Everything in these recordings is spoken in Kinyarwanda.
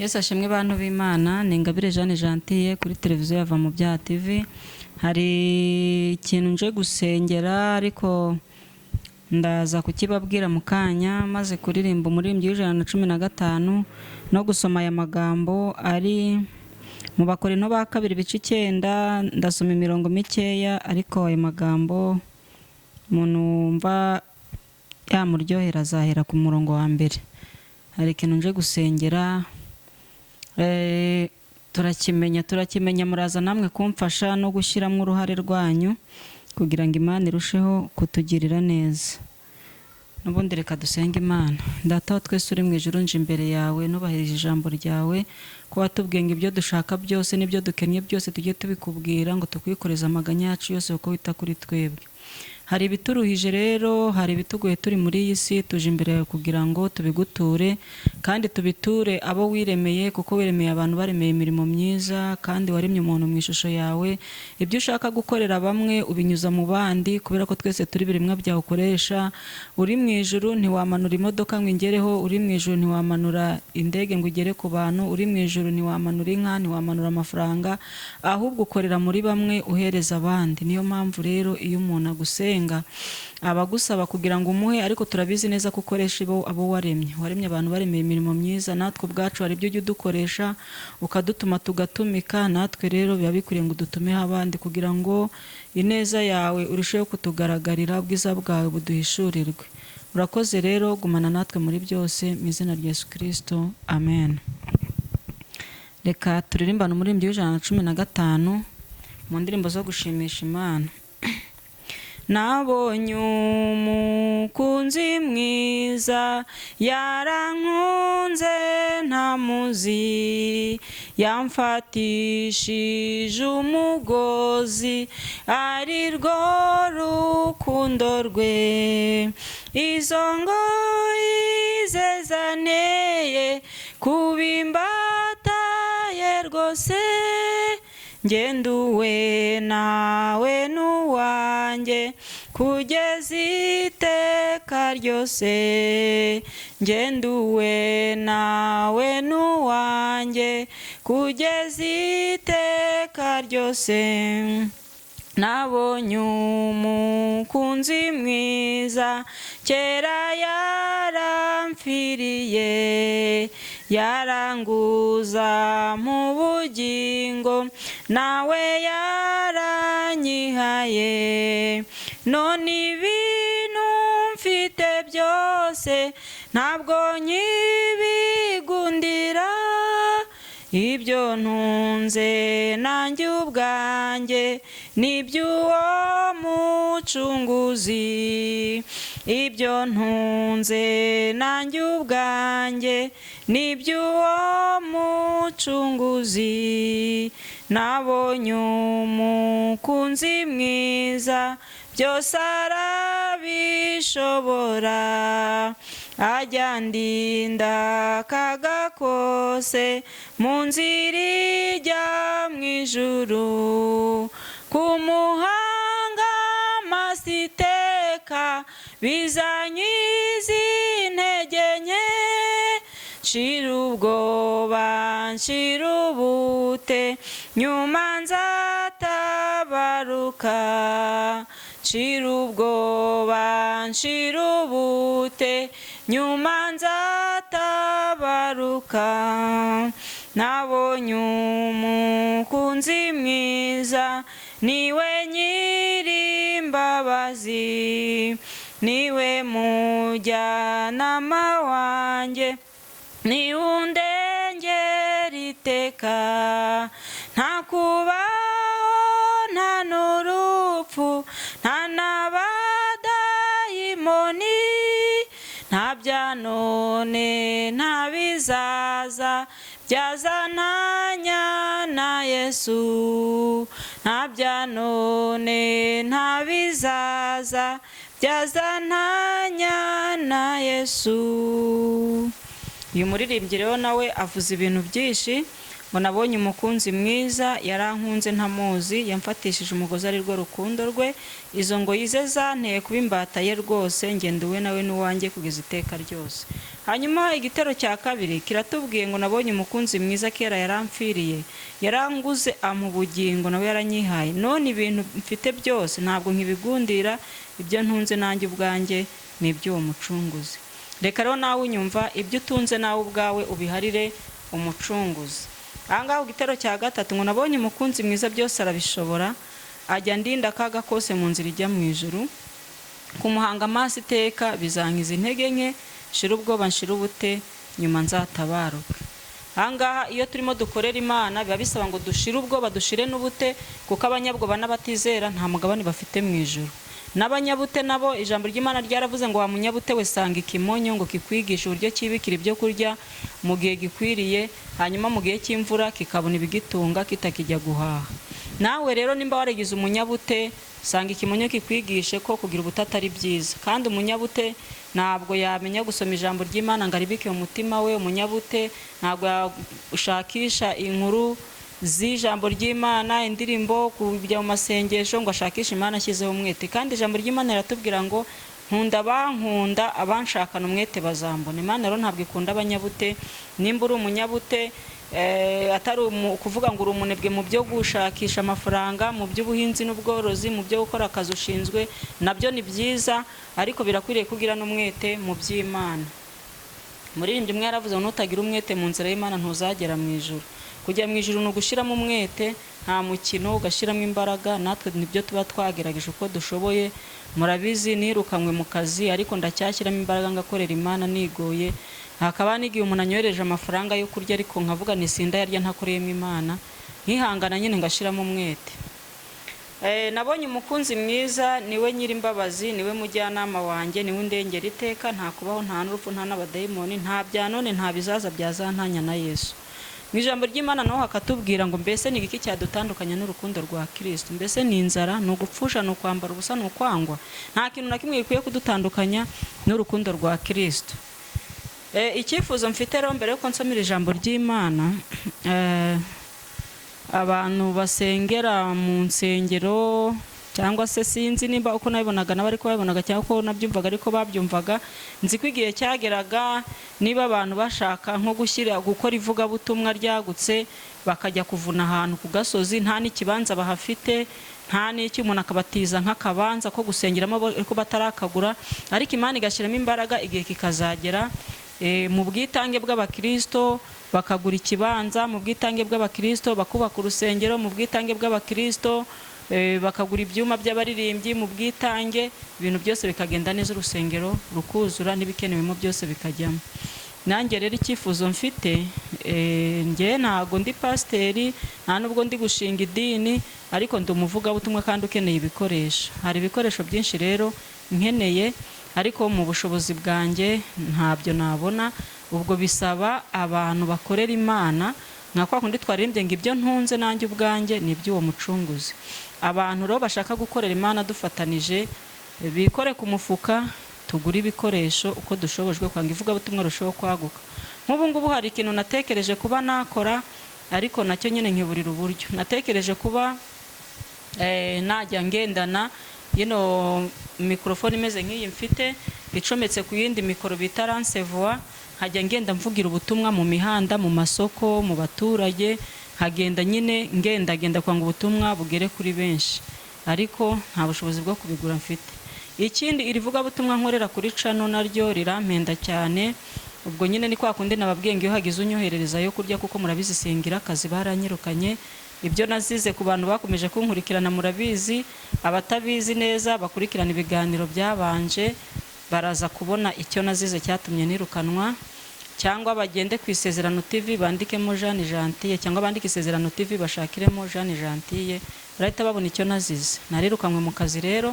Yesu ashimwe bantu b'Imana, ni Ingabire Jeanne Gentille kuri televiziyo ya Vamubyaha TV. Hari ikintu nje gusengera ariko ndaza kukibabwira mu kanya, maze kuririmba umuririmbyi w'115 no gusoma aya magambo ari mu Bakorinto ba kabiri bice 9. Ndasoma imirongo mikeya ariko aya magambo umuntu mva yamuryohera azahera ku murongo wa mbere. Hari ikintu nje gusengera, turakimenya muraza namwe kumfasha no gushyiramo uruhare rwanyu kugira ngo Imana irusheho kutugirira neza. Nubundi reka dusenge Imana. Data wa twese uri mu ijuru, nje imbere yawe nubahirije ijambo ryawe, ko watubwiye ngo ibyo dushaka byose n'ibyo dukennye byose tujye tubikubwira, ngo tukwikoreze amaganya yacu yose kuko wita kuri twebwe. Hari ibituruhije rero, hari ibitugoye turi muri iyi si, tuje imbere yawe kugira ngo tubiguture kandi tubiture abo wiremeye, kuko wiremeye abantu baremeye imirimo myiza kandi waremye umuntu mu ishusho yawe. Ibyo ushaka gukorera bamwe ubinyuza mu bandi, kubera ko twese turi biremwa byawe ukoresha. Uri mu ijuru ntiwamanura imodoka ngo ingereho, uri mu ijuru ntiwamanura indege ngo igere ku bantu, uri mu ijuru ntiwamanura inka, ntiwamanura amafaranga, ahubwo ukorera muri bamwe uhereza abandi. Niyo mpamvu rero iyo umuntu agusenga abagusaba kugira ngo umuhe, ariko turabizi neza ko ukoresha abo waremye abantu baremeye imirimo myiza. Natwe ubwacu hari ibyo ujya udukoresha ukadutuma tugatumika, natwe rero biba bikwiriye ngo udutumeho abandi kugira ngo ineza yawe urusheho kutugaragarira, ubwiza bwawe buduhishurirwe. Urakoze rero, gumana natwe muri byose mu izina rya Yesu Kristo, amen. Reka turirimbane umuririmbyi w'115 mu ndirimbo zo gushimisha Imana. Nabonye umukunzi mwiza, yarankunze ntamuzi, yamfatishije umugozi, ari rwo rukundo rwe. Izo ngoyi ze zanteye kubimbataye rwose, ngenduwe nawe n'uwanjye kugeza iteka ryose, ngenduwe nawe n'uwanjye kugeza iteka ryose. Nabonye umukunzi mwiza, kera yaramfiriye, yaranguza mu bugingo, nawe yaranyihaye. None ibintu mfite byose ntabwo nkibigundira, ibyo ntunze nanjye ubwanjye n'iby'uwo mucunguzi, ibyo ntunze nanjye ubwanjye n'iby'uwo mucunguzi. Nabonye umukunzi mwiza, byose arabishobora, ajya ndinda akaga kose mu nzira ijya mu ijuru. Kumuhanga masiteka bizanyiza intege nke, nshira ubwoba nshira ubute, nyuma nzatabaruka. Nshira ubwoba nshira ubute, nyuma nzatabaruka. Nabonye umukunzi mwiza, niwe nyirimbabazi, niwe mujyanama wanjye, niwe undengera iteka. Nta kubaho nta n'urupfu, nta n'abadayimoni, nta bya none nta bizaza byazananya na Yesu. Nta bya none nta bizaza byazananya na Yesu. Uyu muririmbyi rero nawe avuze ibintu byinshi ngo nabonye umukunzi mwiza yarankunze ntamuzi, yamfatishije umugozi ari rwo rukundo rwe, izo ngoyi ze zanteye kuba imbata ye rwose, ngenda uwe nawe n'uwanjye kugeza iteka ryose. Hanyuma igitero cya kabiri kiratubwiye ngo nabonye umukunzi mwiza kera yaramfiriye, yaranguze ampa ubugingo nawe yaranyihaye, none ibintu mfite byose ntabwo nkibigundira, ibyo ntunze nanjye ubwanjye ni iby'uwo mucunguzi. Reka rero nawe unyumva ibyo utunze nawe ubwawe ubiharire umucunguzi. Ahangaho igitero cya gatatu ngo nabonye umukunzi mwiza byose arabishobora, ajya ndinda akaga kose mu nzira ijya mu ijuru, kumuhanga amaso iteka bizankiza intege nke, nshira ubwoba nshira ubute nyuma nzatabaruke. Ahangaha iyo turimo dukorera Imana biba bisaba ngo dushire ubwoba dushire n'ubute, kuko abanyabwoba n'abatizera nta mugabane bafite mu ijuru. N'abanyabute nabo ijambo ry'Imana ryaravuze ngo wa munyabute we sanga ikimonyo ngo kikwigisha uburyo kibikira ibyo kurya mu gihe gikwiriye, hanyuma mu gihe cy'imvura kikabona ibigitunga kitakijya guhaha. Nawe rero nimba waragize umunyabute, sanga ikimonyo kikwigishe ko kugira ubutata ari byiza, kandi umunyabute ntabwo yamenya gusoma ijambo ry'Imana ngo aribike mu mutima we. Umunyabute ntabwo ushakisha inkuru z'ijambo ry'Imana, indirimbo, kujya mu masengesho ngo ashakishe Imana ashyizeho umwete, kandi ijambo ry'Imana riratubwira ngo nkunda abankunda, abanshakana umwete bazambona. Imana rero ntabwo ikunda abanyabute. Nimba uri umunyabute atari kuvuga ngo uri umunebwe mu byo gushakisha amafaranga, mu by'ubuhinzi n'ubworozi, mu byo gukora akazi ushinzwe, nabyo ni byiza, ariko birakwiriye kugira n'umwete mu by'Imana. Umuririmbyi umwe yaravuze ngo nutagira umwete mu nzira y'Imana ntuzagera mu ijuru. Kujya mu ijuru ni ugushyiramo umwete, nta mukino, ugashyiramo imbaraga. Natwe nibyo tuba twagerageje uko dushoboye. Murabizi nirukanywe mu kazi, ariko ndacyashyiramo imbaraga ngakorera Imana nigoye. Hakaba n'igihe umuntu anyohereje amafaranga yo kurya, ariko nkavuga ni sindayarya ntakoreyemo Imana, nkihangana nyine ngashyiramo umwete. Nabonye umukunzi mwiza, niwe Nyirimbabazi, niwe mujyanama wanjye, niwe undengera iteka, nta kubaho, nta n'urupfu, nta n'abadayimoni, nta bya none, nta bizaza byazantanya na Yesu. Mu ijambo ry'Imana naho hakatubwira ngo mbese ni iki cyadutandukanya n'urukundo rwa Kristo? Mbese ni inzara, ni ugupfusha, ni ukwambara ubusa, ni ukwangwa? Nta kintu na kimwe gikwiye kudutandukanya n'urukundo rwa Kristo. Icyifuzo mfite rero mbere yuko nsomera ijambo ry'Imana, abantu basengera mu nsengero cyangwa se sinzi nimba uko nabibonaga n'abari ko babibonaga cyangwa ko nabyumvaga ariko babyumvaga, nzi ko igihe cyageraga niba abantu bashaka nko gukora ivugabutumwa ryagutse, bakajya kuvuna ahantu ku gasozi, nta n'ikibanza bahafite, nta n'icyo umuntu akabatiza nk'akabanza ko gusengeramo ariko batarakagura, ariko Imana igashyiramo imbaraga, igihe kikazagera mu bwitange bw'abakristo bakagura ikibanza, mu bwitange bw'abakristo bakubaka urusengero, mu bwitange bw'abakristo bakagura ibyuma by'abaririmbyi, mu bwitange ibintu byose bikagenda neza, urusengero rukuzura n'ibikenewemo byose bikajyamo. Nanjye rero icyifuzo mfite, njye ntago ndi pasiteri, nta nubwo ndi gushinga idini, ariko ndi umuvugabutumwa kandi ukeneye ibikoresho. Hari ibikoresho byinshi rero nkeneye, ariko mu bushobozi bwanjye ntabyo nabona. Ubwo bisaba abantu bakorera Imana, nka kwa kundi twaririmbye ngo ibyo ntunze nanjye ubwanjye ni iby'uwo mucunguzi. Abantu rero bashaka gukorera Imana dufatanije, bikore ku mufuka, tugura ibikoresho uko dushobojwe kugira ngo ivugabutumwa rusheho kwaguka. Nk'ubu ngubu hari ikintu natekereje kuba nakora, ariko nacyo nyine nkiburira uburyo. Natekereje kuba najya ngendana mikorofone imeze nk'iyi mfite, icometse ku yindi mikoro bita Ransevoi, nkajya ngenda mvugira ubutumwa mu mihanda, mu masoko, mu baturage, nkagenda nyine ngendagenda kugira ngo ubutumwa bugere kuri benshi, ariko nta bushobozi bwo kubigura mfite. Ikindi, iri vugabutumwa nkorera kuri cano naryo rirampenda cyane. Ubwo nyine ni kwa kundi nababwiye ngo iyo hagize unyoherereza yo kurya, kuko murabizi singira akazi, baranyirukanye. Ibyo nazize ku bantu bakomeje kunkurikirana murabizi, abatabizi neza bakurikirana ibiganiro byabanje baraza kubona icyo nazize cyatumye nirukanwa. Cyangwa bagende ku Isezerano TV bandikemo Jeanne Gentille, cyangwa bandike Isezerano TV bashakiremo Jeanne Gentille, barahita babona icyo nazize. Narirukanwe mu kazi rero.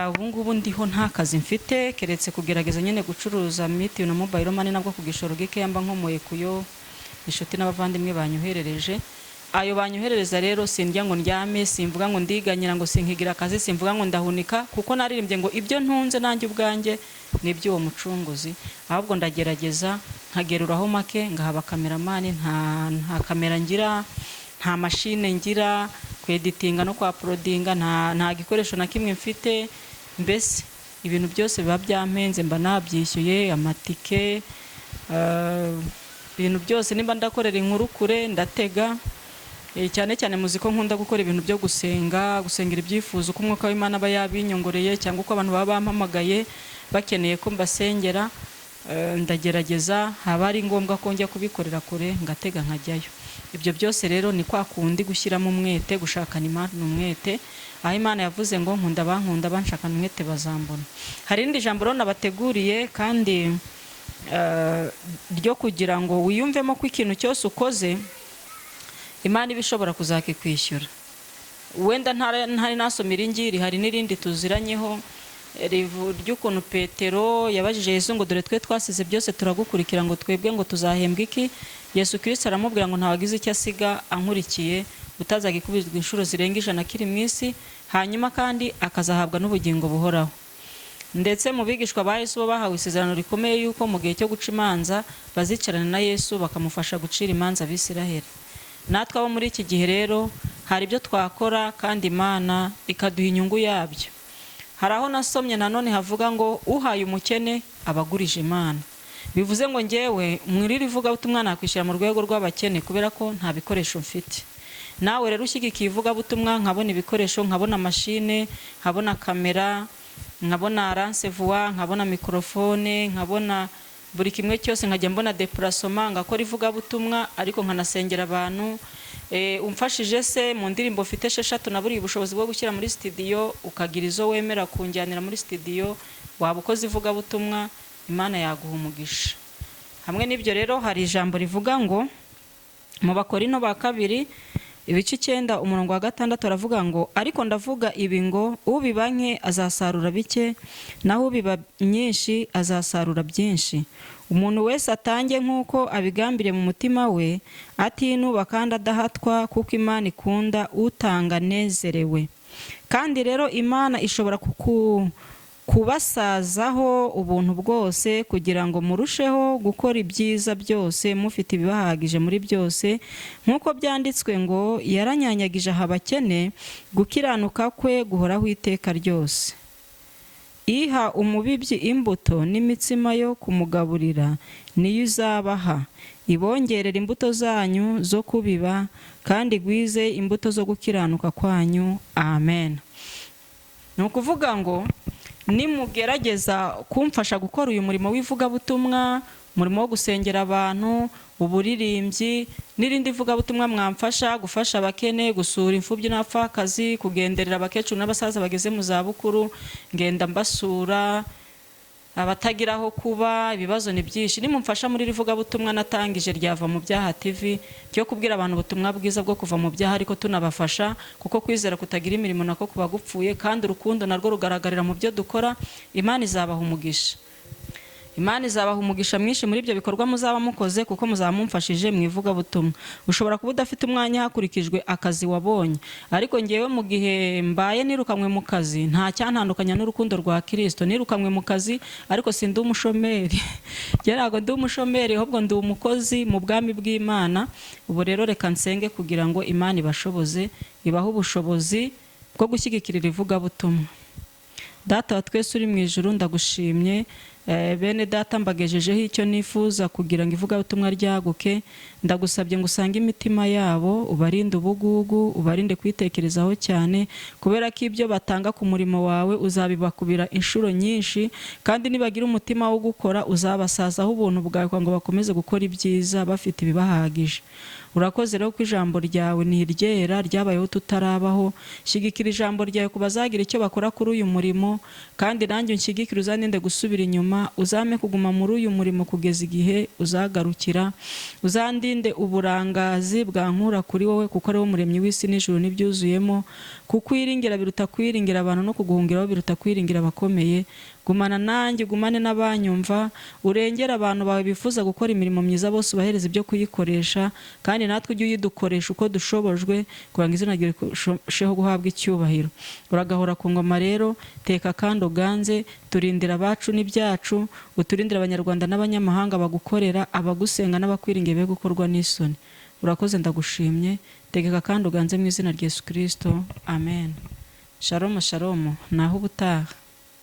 Ubu ngubu ndiho nta kazi mfite, keretse kugerageza nyine gucuruza mitiyu na mobile money, nabwo ku gishoro gike yamba nkomoye kuyo inshuti n'abavandimwe banyoherereje. Ayo banyoherereza rero sindya ngo ndyame, simvuga ngo ndiganyira ngo sinkigira akazi, simvuga ngo ndahunika, kuko naririmbye ngo ibyo ntunze nanjye ubwanjye ni iby'uwo mucunguzi. Ahubwo ndagerageza nkageruraho make ngahaba kameramani, nta kamera ngira, nta mashine ngira, kweditinga no kwa prodinga nta gikoresho na kimwe mfite. Mbese ibintu byose biba byampenze, mba nabyishyuye amatike, ibintu byose. Nimba ndakorera inkuru kure ndatega, cyane cyane muziko nkunda gukora ibintu byo gusengera ibyifuzo ko umwuka w'Imana aba yabinyongoreye, cyangwa uko abantu baba bampamagaye bakeneye ko mbasengera. Ndagerageza, haba ari ngombwa ko njya kubikorera kure ngatega nkajyayo. Ibyo byose rero ni kwa kundi gushyiramo umwete, gushakana Imana umwete, aho Imana yavuze ngo nkunda bankunda banshakana umwete bazambona. Hari irindi jambo rero nabateguriye kandi ryo kugira ngo wiyumvemo ko ikintu cyose ukoze Imana ibishobora kuzakikwishyura. Wenda ntari nasomera ingiri, hari n'irindi tuziranyeho ry'ukuntu Petero yabajije Yesu ngo dore twe twasize byose turagukurikira, ngo twebwe ngo tuzahembwa iki? Yesu Kristo aramubwira ngo ntawagize icyo asiga ankurikiye utazagikubizwa inshuro zirenga 100 kiri mu isi, hanyuma kandi akazahabwa n'ubugingo buhoraho. Ndetse mu bigishwa ba Yesu bahawe isezerano rikomeye yuko mu gihe cyo guca imanza bazicarana na Yesu bakamufasha gucira imanza Abisiraheli. Natwe abo muri iki gihe rero hari ibyo twakora kandi Imana ikaduha inyungu yabyo. Hari aho nasomye nanone havuga ngo uhaye umukene abagurije Imana. Bivuze ngo njyewe mwiriri vuga butumwa nakwishyira mu rwego rw'abakene kubera ko nta bikoresho mfite. Nawe rero ushyigikiye ivuga butumwa, nkabona ibikoresho, nkabona mashine, nkabona kamera, nkabona ransevua, nkabona mikrofone, nkabona buri kimwe cyose, nkajya mbona déplacement, ngakora ivuga butumwa ariko nkanasengera abantu. Umfashije se mu ndirimbo mfite 6 naburi ubushobozi bwo gushyira muri studio, ukagira izo wemera kunjyanira muri studio, waba ukoze ivuga butumwa, Imana yaguha umugisha. Hamwe n'ibyo rero hari ijambo rivuga ngo mu Bakorino ba 2 ibice 9 umurongo wa 6 aravuga ngo ariko ndavuga ibi ngo ubiba nke azasarura bike, naho ubiba nyinshi azasarura byinshi. Umuntu wese atange nk'uko abigambiriye mu mutima we, atinuba kandi adahatwa, kuko Imana ikunda utanga nezerewe. Kandi rero Imana ishobora kubasazaho ubuntu bwose kugira ngo murusheho gukora ibyiza byose mufite ibibahagije muri byose, nk'uko byanditswe ngo yaranyanyagije abakene, gukiranuka kwe guhoraho iteka ryose. Iha umubibyi imbuto n'imitsima yo kumugaburira niyo izabaha, ibongerera imbuto zanyu zo kubiba kandi gwize imbuto zo gukiranuka kwanyu. Amen. Ni ukuvuga ngo nimugerageza kumfasha gukora uyu murimo w'ivugabutumwa, umurimo wo gusengera abantu, uburirimbyi n'irindi vugabutumwa, mwamfasha gufasha abakene, gusura imfubyi n'abapfakazi, kugenderera abakecuru n'abasaza bageze mu za bukuru, ngenda mbasura, abatagira aho kuba, ibibazo ni byinshi. Nimumfasha muri rivugabutumwa natangije ryava mu byaha TV cyo kubwira abantu ubutumwa bwiza bwo kuva mu byaha, ariko tunabafasha kuko kwizera kutagira imirimo nako kuba gupfuye, kandi urukundo narwo rugaragarira mu byo dukora. Imana izabaha umugisha. Imana izabaha umugisha mwinshi muri ibyo bikorwa muzaba mukoze, kuko muzaba mumfashije mu ivugabutumwa. Ushobora kuba udafite umwanya hakurikijwe akazi wabonye, ariko ngewe mu gihe mbaye nirukamwe mu kazi nta cyantandukanya n'urukundo rwa Kristo. Nirukamwe mu kazi ariko sindi umushomeri. Ntabwo ndi umushomeri, ahubwo ndi umukozi mu bwami bw'Imana. Ubu rero reka nsenge kugira ngo Imana ibashoboze, ibahe ubushobozi bwo gushyigikira ivugabutumwa. Data wa twese uri mu ijuru, ndagushimye. Bene data mbagejejeho icyo nifuza kugira ngo ivugabutumwa ryaguke. Ndagusabye ngo usange imitima yabo, ubarinde ubugugu, ubarinde kwitekerezaho cyane, kubera ko ibyo batanga ku murimo wawe uzabibakubira inshuro nyinshi, kandi nibagira umutima wo gukora uzabasazaho ubuntu bwawe ngo bakomeze gukora ibyiza bafite ibibahagije. Urakoze rero ko ijambo ryawe ni iryera, ryabayeho tutarabaho. Shyigikira ijambo ryawe ku bazagira icyo bakora kuri uyu murimo, kandi nanjye unshyigikire, uzaninde gusubira inyuma, uzame kuguma muri uyu murimo kugeza igihe uzagarukira. Uzandinde uburangazi bwankura kuri wowe, kuko ari wo muremyi w'isi n'ijuru n'ibyuzuyemo. Kuko kwiringira biruta kwiringira abantu, no kuguhungiraho biruta kwiringira abakomeye. gumana nanjye, gumane n'abanyumva, urengera abantu bawe bifuza gukora imirimo myiza bose ubahereza ibyo kuyikoresha, kandi natwe ujye uyidukoresha uko dushobojwe kugira ngo izina ryawe rirusheho guhabwa icyubahiro. Uragahora ku ngoma rero, teka kandi uganze, turindira abacu n'ibyacu, uturindire abanyarwanda n'abanyamahanga bagukorera, abagusenga n'abakwiringiye be gukorwa n'isoni. Urakoze, ndagushimye, tegeka kandi uganze mu izina rya Yesu Kristo, amen. Shalom shalom, naho ubutaha.